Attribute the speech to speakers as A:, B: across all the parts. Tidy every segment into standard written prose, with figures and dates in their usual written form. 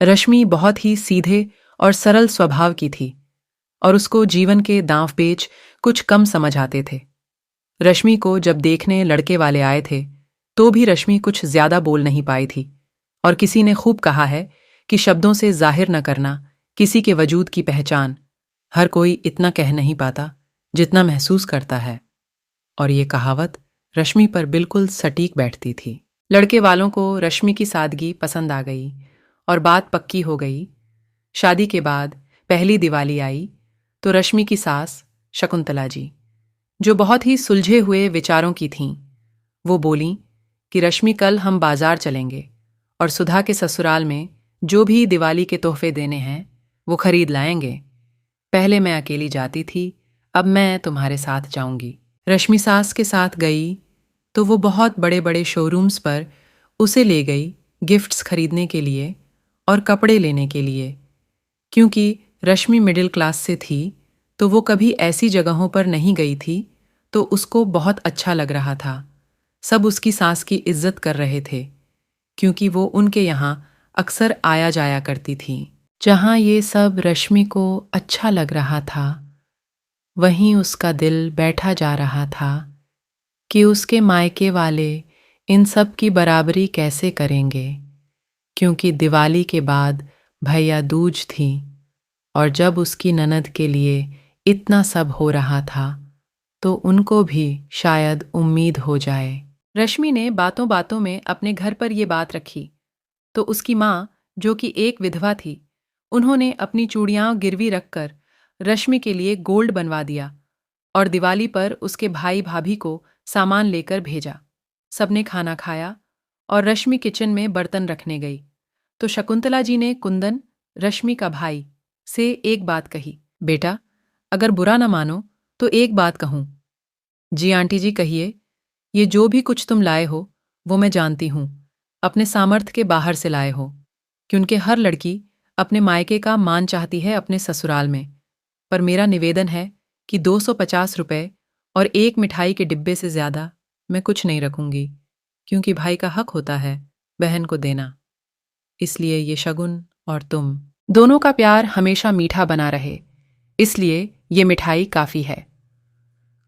A: रश्मि बहुत ही सीधे और सरल स्वभाव की थी और उसको जीवन के दांव-पेच कुछ कम समझ आते थे। रश्मि को जब देखने लड़के वाले आए थे, तो भी रश्मि कुछ ज्यादा बोल नहीं पाई थी और किसी ने खूब कहा है कि शब्दों से जाहिर न करना किसी के वजूद की पहचान। हर कोई इतना कह नहीं पाता जितना महसूस करता है। और ये कहावत रश्मि पर बिल्कुल सटीक बैठती थी। लड़के वालों को रश्मि की सादगी पसंद आ गई और बात पक्की हो गई। शादी के बाद पहली दिवाली आई तो रश्मि की सास शकुंतला जी, जो बहुत ही सुलझे हुए विचारों की थीं, वो बोलीं कि रश्मि कल हम बाजार चलेंगे और सुधा के ससुराल में जो भी दिवाली के तोहफे देने हैं वो खरीद लाएंगे। पहले मैं अकेली जाती थी, अब मैं तुम्हारे साथ जाऊंगी। रश्मि सास के साथ गई तो वो बहुत बड़े बड़े शोरूम्स पर उसे ले गई गिफ्ट्स खरीदने के लिए और कपड़े लेने के लिए। क्योंकि रश्मि मिडिल क्लास से थी तो वो कभी ऐसी जगहों पर नहीं गई थी, तो उसको बहुत अच्छा लग रहा था। सब उसकी सास की इज्जत कर रहे थे क्योंकि वो उनके यहाँ अक्सर आया जाया करती थी। जहाँ ये सब रश्मि को अच्छा लग रहा था, वहीं उसका दिल बैठा जा रहा था कि उसके मायके वाले इन सब की बराबरी कैसे करेंगे, क्योंकि दिवाली के बाद भैया दूज थी और जब उसकी ननद के लिए इतना सब हो रहा था तो उनको भी शायद उम्मीद हो जाए। रश्मि ने बातों बातों में अपने घर पर ये बात रखी तो उसकी माँ, जो कि एक विधवा थी, उन्होंने अपनी चूड़ियाँ गिरवी रखकर रश्मि के लिए गोल्ड बनवा दिया और दिवाली पर उसके भाई भाभी को सामान लेकर भेजा। सबने खाना खाया और रश्मि किचन में बर्तन रखने गई तो शकुंतला जी ने कुंदन, रश्मि का भाई, से एक बात कही। बेटा, अगर बुरा ना मानो तो एक बात कहूँ। जी आंटी जी, कहिए। ये जो भी कुछ तुम लाए हो वो मैं जानती हूँ अपने सामर्थ्य के बाहर से लाए हो, क्योंकि हर लड़की अपने मायके का मान चाहती है अपने ससुराल में। पर मेरा निवेदन है कि 250 रुपए और एक मिठाई के डिब्बे से ज्यादा मैं कुछ नहीं रखूंगी, क्योंकि भाई का हक होता है बहन को देना। इसलिए ये शगुन और तुम दोनों का प्यार हमेशा मीठा बना रहे, इसलिए ये मिठाई काफी है।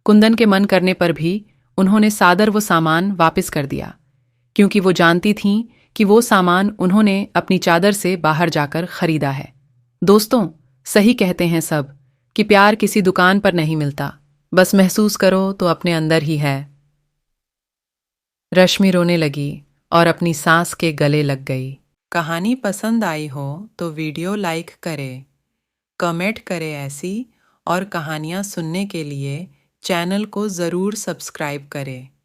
A: कुंदन के मन करने पर भी उन्होंने सादर वो सामान वापस कर दिया, क्योंकि वो जानती थीं कि वो सामान उन्होंने अपनी चादर से बाहर जाकर खरीदा है। दोस्तों, सही कहते हैं सब कि प्यार किसी दुकान पर नहीं मिलता, बस महसूस करो तो अपने अंदर ही है। रश्मि रोने लगी और अपनी सांस के गले लग गई। कहानी पसंद आई हो तो वीडियो लाइक करें, कमेंट करें ऐसी और कहानियाँ सुनने के लिए चैनल को ज़रूर सब्सक्राइब करें।